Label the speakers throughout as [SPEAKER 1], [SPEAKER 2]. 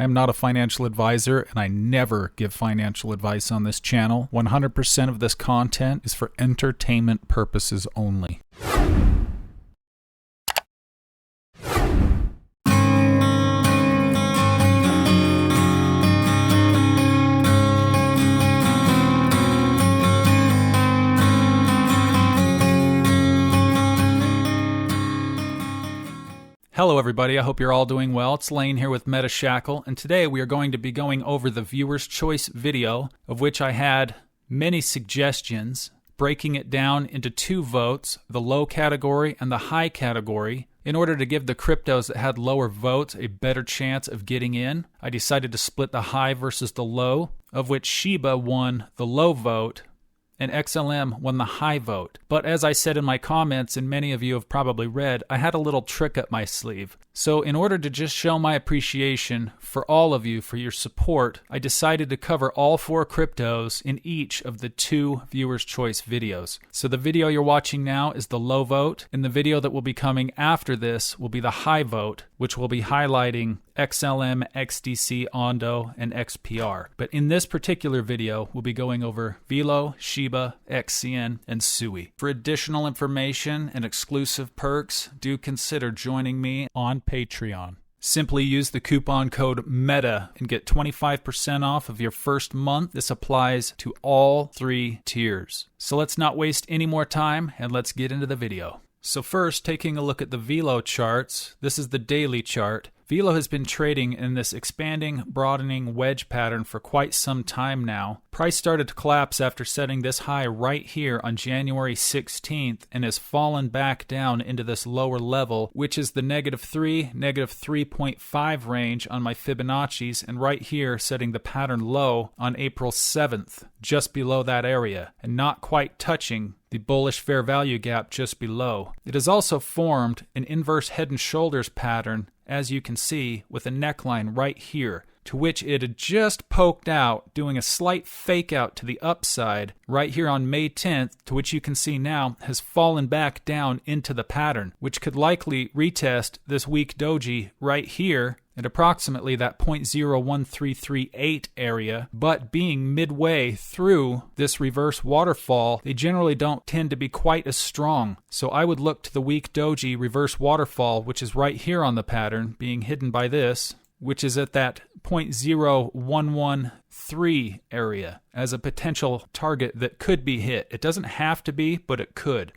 [SPEAKER 1] I am not a financial advisor, and I never give financial advice on this channel. 100% of this content is for entertainment purposes only. Hello everybody, I hope you're all doing well. It's Lane here with MetaShackle, and today we are going to be going over the viewer's choice video, of which I had many suggestions, breaking it down into two votes, the low category and the high category. In order to give the cryptos that had lower votes a better chance of getting in, I decided to split the high versus the low, of which Shiba won the low vote, and XLM won the high vote. But as I said in my comments, and many of you have probably read, I had a little trick up my sleeve. So in order to just show my appreciation for all of you for your support, I decided to cover all four cryptos in each of the two viewer's choice videos. So the video you're watching now is the low vote, and the video that will be coming after this will be the high vote, which will be highlighting XLM, XDC, Ondo, and XPR. But in this particular video, we'll be going over Velo, Shiba, XCN, and Sui. For additional information and exclusive perks, do consider joining me on Patreon. Simply use the coupon code META and get 25% off of your first month. This applies to all three tiers. So let's not waste any more time and let's get into the video. So first, taking a look at the Velo charts, this is the daily chart. Velo has been trading in this expanding, broadening wedge pattern for quite some time now. Price started to collapse after setting this high right here on January 16th and has fallen back down into this lower level, which is the -3, -3.5 range on my Fibonacci's, and right here setting the pattern low on April 7th, just below that area, and not quite touching the bullish fair value gap just below. It has also formed an inverse head and shoulders pattern, as you can see, with a neckline right here, to which it had just poked out, doing a slight fake out to the upside right here on May 10th, to which you can see now has fallen back down into the pattern, which could likely retest this weak doji right here at approximately that 0.01338 area, but being midway through this reverse waterfall, they generally don't tend to be quite as strong. So I would look to the weak doji reverse waterfall, which is right here on the pattern, being hidden by this, which is at that 0.0113 area, as a potential target that could be hit. It doesn't have to be, but it could.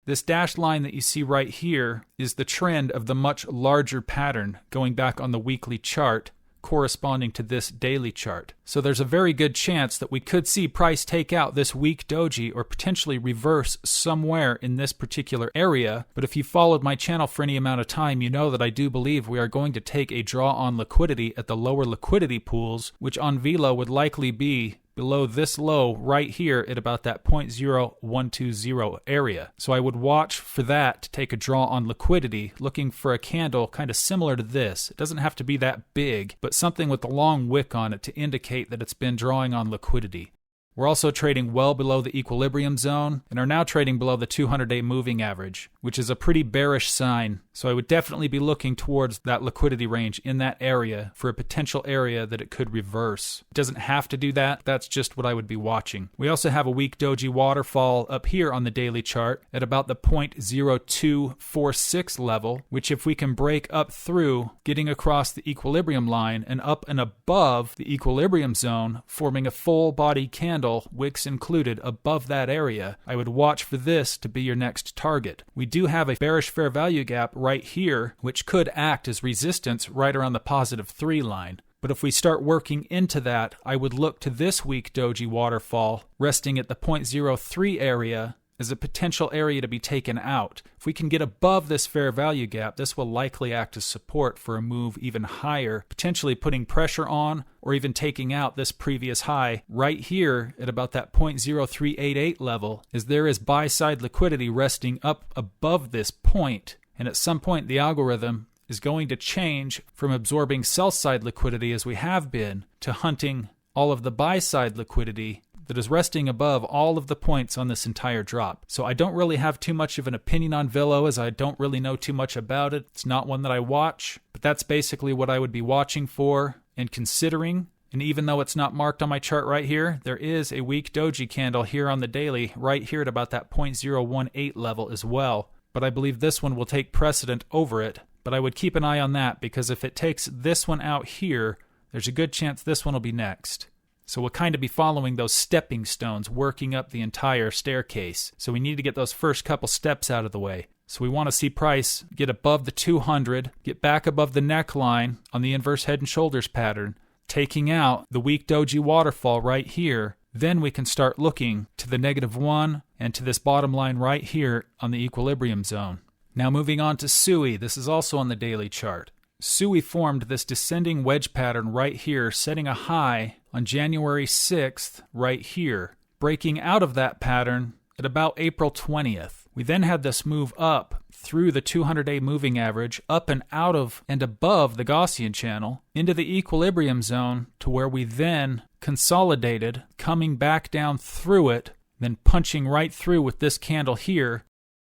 [SPEAKER 1] This dashed line that you see right here is the trend of the much larger pattern going back on the weekly chart, corresponding to this daily chart. So there's a very good chance that we could see price take out this weak doji or potentially reverse somewhere in this particular area. But if you followed my channel for any amount of time, you know that I do believe we are going to take a draw on liquidity at the lower liquidity pools, which on Velo would likely be below this low right here at about that 0.0120 area. So I would watch for that to take a draw on liquidity, looking for a candle kind of similar to this. It doesn't have to be that big, but something with a long wick on it to indicate that it's been drawing on liquidity. We're also trading well below the equilibrium zone and are now trading below the 200-day moving average, which is a pretty bearish sign. So I would definitely be looking towards that liquidity range in that area for a potential area that it could reverse. It doesn't have to do that. That's just what I would be watching. We also have a weak doji waterfall up here on the daily chart at about the 0.0246 level, which if we can break up through, getting across the equilibrium line and up and above the equilibrium zone, forming a full body candle, wicks included, above that area, I would watch for this to be your next target. We do have a bearish fair value gap right here, which could act as resistance right around the +3 line. But if we start working into that, I would look to this weak doji waterfall resting at the 0.03 area as a potential area to be taken out. If we can get above this fair value gap, this will likely act as support for a move even higher, potentially putting pressure on or even taking out this previous high right here at about that 0.0388 level, as there is buy-side liquidity resting up above this point. And at some point, the algorithm is going to change from absorbing sell-side liquidity as we have been to hunting all of the buy-side liquidity that is resting above all of the points on this entire drop. So I don't really have too much of an opinion on Velo, as I don't really know too much about it. It's not one that I watch, but that's basically what I would be watching for. And considering, and even though it's not marked on my chart right here, there is a weak doji candle here on the daily right here at about that 0.018 level as well. But I believe this one will take precedent over it. But I would keep an eye on that, because if it takes this one out here, there's a good chance this one will be next. So we'll kind of be following those stepping stones, working up the entire staircase. So we need to get those first couple steps out of the way. So we want to see price get above the 200, get back above the neckline on the inverse head and shoulders pattern, taking out the weak doji waterfall right here. Then we can start looking to the -1 and to this bottom line right here on the equilibrium zone. Now moving on to SUI, this is also on the daily chart. SUI formed this descending wedge pattern right here, setting a high on January 6th right here, breaking out of that pattern at about April 20th. We then had this move up through the 200-day moving average, up and out of and above the Gaussian channel, into the equilibrium zone, to where we then consolidated, coming back down through it, then punching right through with this candle here,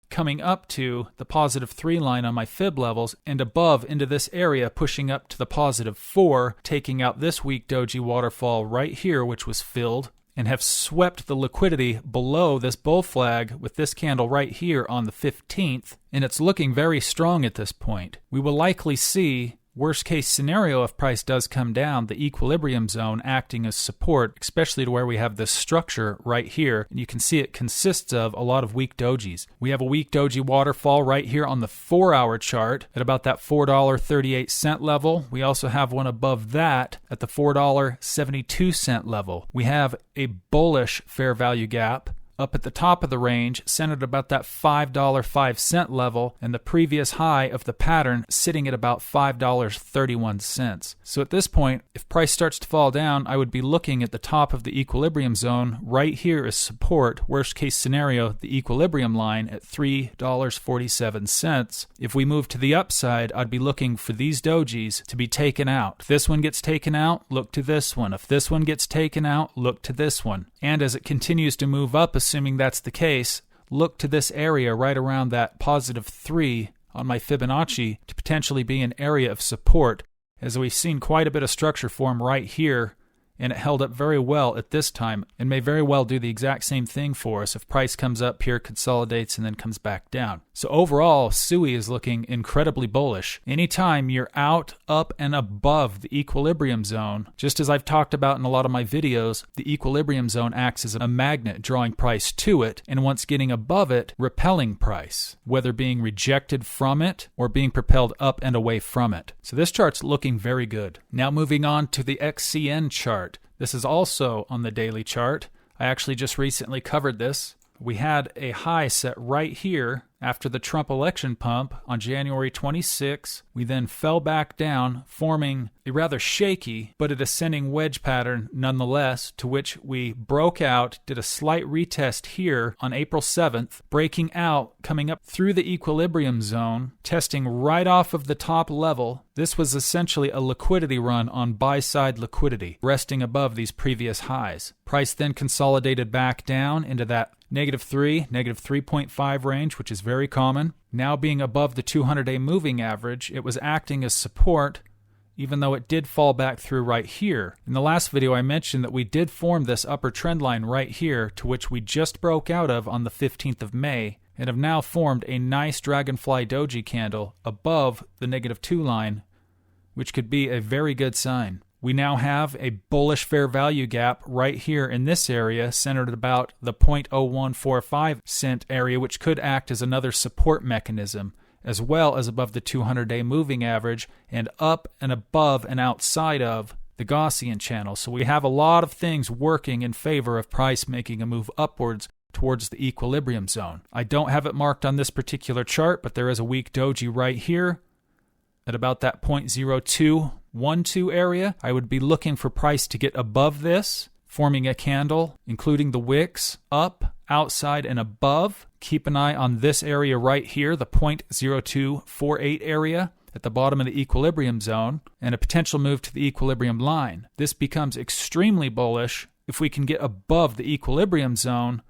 [SPEAKER 1] coming up to the +3 line on my fib levels, and above into this area, pushing up to the +4, taking out this weak doji waterfall right here, which was filled, and have swept the liquidity below this bull flag with this candle right here on the 15th, and it's looking very strong at this point. We will likely see, worst case scenario, if price does come down, the equilibrium zone acting as support, especially to where we have this structure right here, and you can see it consists of a lot of weak dojis. We have a weak doji waterfall right here on the 4-hour chart at about that $4.38 level. We also have one above that at the $4.72 level. We have a bullish fair value gap up at the top of the range, centered about that $5.05 level, and the previous high of the pattern sitting at about $5.31. So at this point, if price starts to fall down, I would be looking at the top of the equilibrium zone right here as support. Worst case scenario, the equilibrium line at $3.47. If we move to the upside, I'd be looking for these dojis to be taken out. If this one gets taken out, look to this one. If this one gets taken out, look to this one. And as it continues to move up, assuming that's the case, look to this area right around that +3 on my Fibonacci to potentially be an area of support, as we've seen quite a bit of structure form right here, and it held up very well at this time, and may very well do the exact same thing for us if price comes up here, consolidates, and then comes back down. So overall, SUI is looking incredibly bullish. Anytime you're out, up, and above the equilibrium zone, just as I've talked about in a lot of my videos, the equilibrium zone acts as a magnet, drawing price to it, and once getting above it, repelling price, whether being rejected from it or being propelled up and away from it. So this chart's looking very good. Now moving on to the XCN chart. This is also on the daily chart. I actually just recently covered this. We had a high set right here after the Trump election pump on January 26. We then fell back down, forming a rather shaky but a descending wedge pattern nonetheless, to which we broke out, did a slight retest here on April 7th, breaking out, coming up through the equilibrium zone, testing right off of the top level. This was essentially a liquidity run on buy-side liquidity, resting above these previous highs. Price then consolidated back down into that -3, -3.5 range, which is very common. Now being above the 200-day moving average, it was acting as support, even though it did fall back through right here. In the last video, I mentioned that we did form this upper trend line right here, to which we just broke out of on the 15th of May, and have now formed a nice dragonfly doji candle above the -2 line, which could be a very good sign. We now have a bullish fair value gap right here in this area, centered at about the 0.0145 cent area, which could act as another support mechanism, as well as above the 200-day moving average and up and above and outside of the Gaussian channel. So we have a lot of things working in favor of price making a move upwards towards the equilibrium zone. I don't have it marked on this particular chart, but there is a weak doji right here at about that 0.0212 area. I would be looking for price to get above this, forming a candle, including the wicks, up, outside, and above. Keep an eye on this area right here, the 0.0248 area at the bottom of the equilibrium zone, and a potential move to the equilibrium line. This becomes extremely bullish if we can get above the equilibrium zone,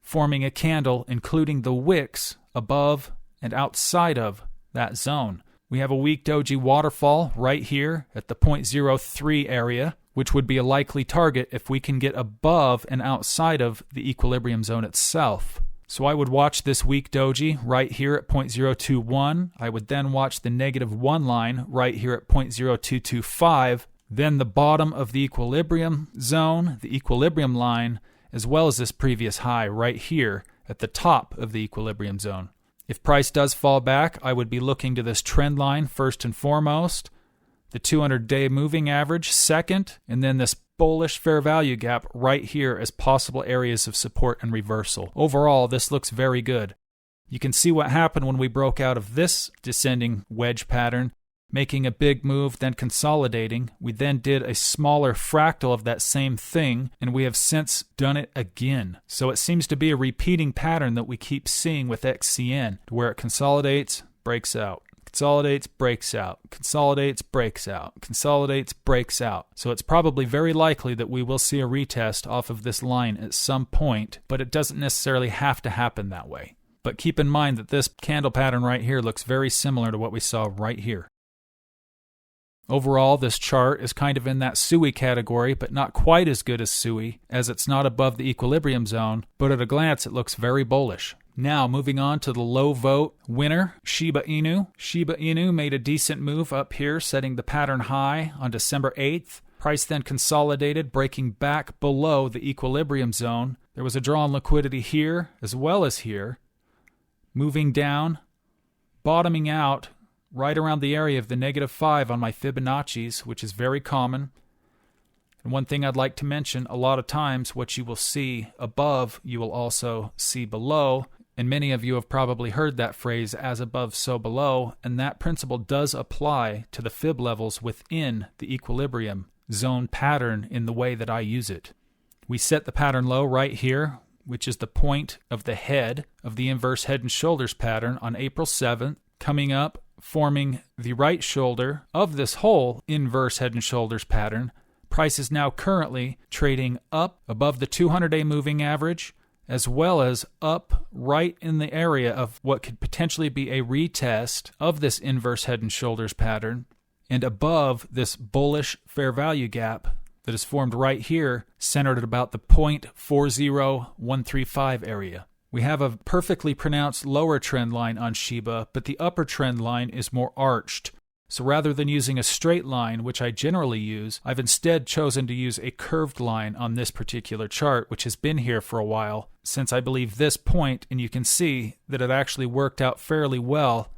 [SPEAKER 1] forming a candle, including the wicks above and outside of that zone. We have a weak doji waterfall right here at the 0.03 area, which would be a likely target if we can get above and outside of the equilibrium zone itself. So I would watch this weak doji right here at 0.021. I would then watch the -1 line right here at 0.0225. Then the bottom of the equilibrium zone, the equilibrium line, as well as this previous high right here at the top of the equilibrium zone. If price does fall back, I would be looking to this trend line first and foremost, the 200-day moving average second, and then this bullish fair value gap right here as possible areas of support and reversal. Overall, this looks very good. You can see what happened when we broke out of this descending wedge pattern, making a big move, then consolidating. We then did a smaller fractal of that same thing, and we have since done it again. So it seems to be a repeating pattern that we keep seeing with XCN, where it consolidates, breaks out, consolidates, breaks out, consolidates, breaks out, consolidates, breaks out. So it's probably very likely that we will see a retest off of this line at some point, but it doesn't necessarily have to happen that way. But keep in mind that this candle pattern right here looks very similar to what we saw right here. Overall, this chart is kind of in that SUI category, but not quite as good as SUI, as it's not above the equilibrium zone, but at a glance it looks very bullish. Now, moving on to the low vote winner, Shiba Inu. Shiba Inu made a decent move up here, setting the pattern high on December 8th. Price then consolidated, breaking back below the equilibrium zone. There was a draw on liquidity here, as well as here. Moving down, bottoming out, right around the area of the -5 on my Fibonacci's, which is very common. And one thing I'd like to mention, a lot of times what you will see above, you will also see below. And many of you have probably heard that phrase, as above, so below. And that principle does apply to the fib levels within the equilibrium zone pattern in the way that I use it. We set the pattern low right here, which is the point of the head of the inverse head and shoulders pattern on April 7th, coming up, forming the right shoulder of this whole inverse head and shoulders pattern. Price is now currently trading up above the 200-day moving average, as well as up right in the area of what could potentially be a retest of this inverse head and shoulders pattern, and above this bullish fair value gap that is formed right here, centered at about the 0.40135 area. We have a perfectly pronounced lower trend line on Shiba, but the upper trend line is more arched. So rather than using a straight line, which I generally use, I've instead chosen to use a curved line on this particular chart, which has been here for a while, since I believe this point, and you can see that it actually worked out fairly well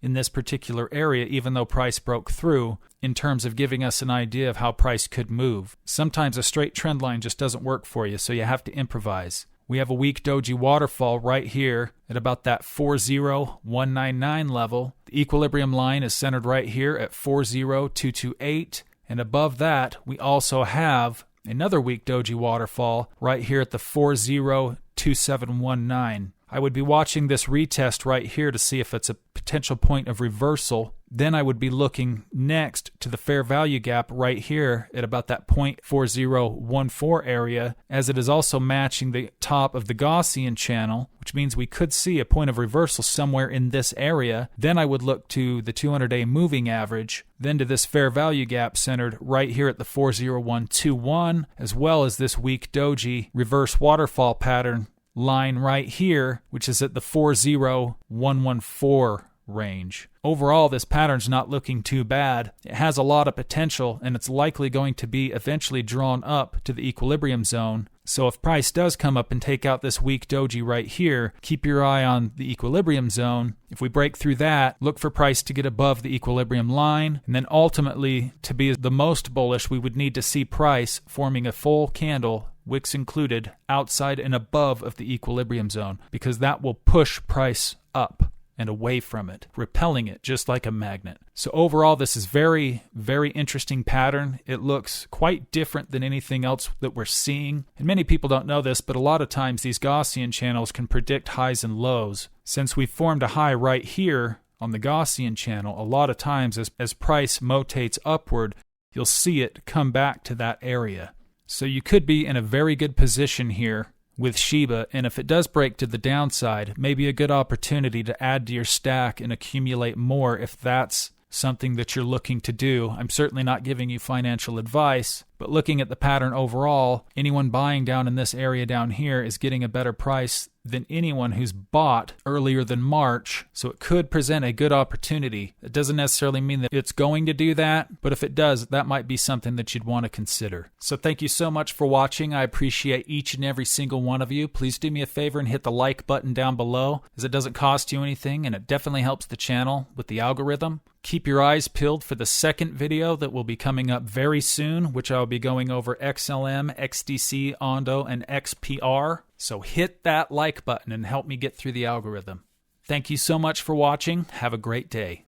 [SPEAKER 1] in this particular area, even though price broke through, in terms of giving us an idea of how price could move. Sometimes a straight trend line just doesn't work for you, so you have to improvise. We have a weak doji waterfall right here at about that 40199 level. The equilibrium line is centered right here at 40228. And above that, we also have another weak doji waterfall right here at the 402719. I would be watching this retest right here to see if it's a potential point of reversal. Then I would be looking next to the fair value gap right here at about that 0.4014 area, as it is also matching the top of the Gaussian channel, which means we could see a point of reversal somewhere in this area. Then I would look to the 200-day moving average, then to this fair value gap centered right here at the 40121, as well as this weak doji reverse waterfall pattern line right here, which is at the 40114 range. Overall, this pattern's not looking too bad. It has a lot of potential, and it's likely going to be eventually drawn up to the equilibrium zone. So if price does come up and take out this weak doji right here, keep your eye on the equilibrium zone. If we break through that, look for price to get above the equilibrium line, and then ultimately, to be the most bullish, we would need to see price forming a full candle, wicks included, outside and above of the equilibrium zone, because that will push price up and away from it, repelling it just like a magnet. So overall, this is very, very interesting pattern. It looks quite different than anything else that we're seeing. And many people don't know this, but a lot of times these Gaussian channels can predict highs and lows. Since we formed a high right here on the Gaussian channel, a lot of times as price rotates upward, you'll see it come back to that area. So you could be in a very good position here with Shiba, and if it does break to the downside, maybe a good opportunity to add to your stack and accumulate more if that's something that you're looking to do. I'm certainly not giving you financial advice, but looking at the pattern overall, anyone buying down in this area down here is getting a better price than anyone who's bought earlier than March, so it could present a good opportunity. It doesn't necessarily mean that it's going to do that, but if it does, that might be something that you'd want to consider. So thank you so much for watching. I appreciate each and every single one of you. Please do me a favor and hit the like button down below, as it doesn't cost you anything and it definitely helps the channel with the algorithm. Keep your eyes peeled for the second video that will be coming up very soon, which I'll be going over XLM, XDC, Ondo, and XPR. So hit that like button and help me get through the algorithm. Thank you so much for watching. Have a great day.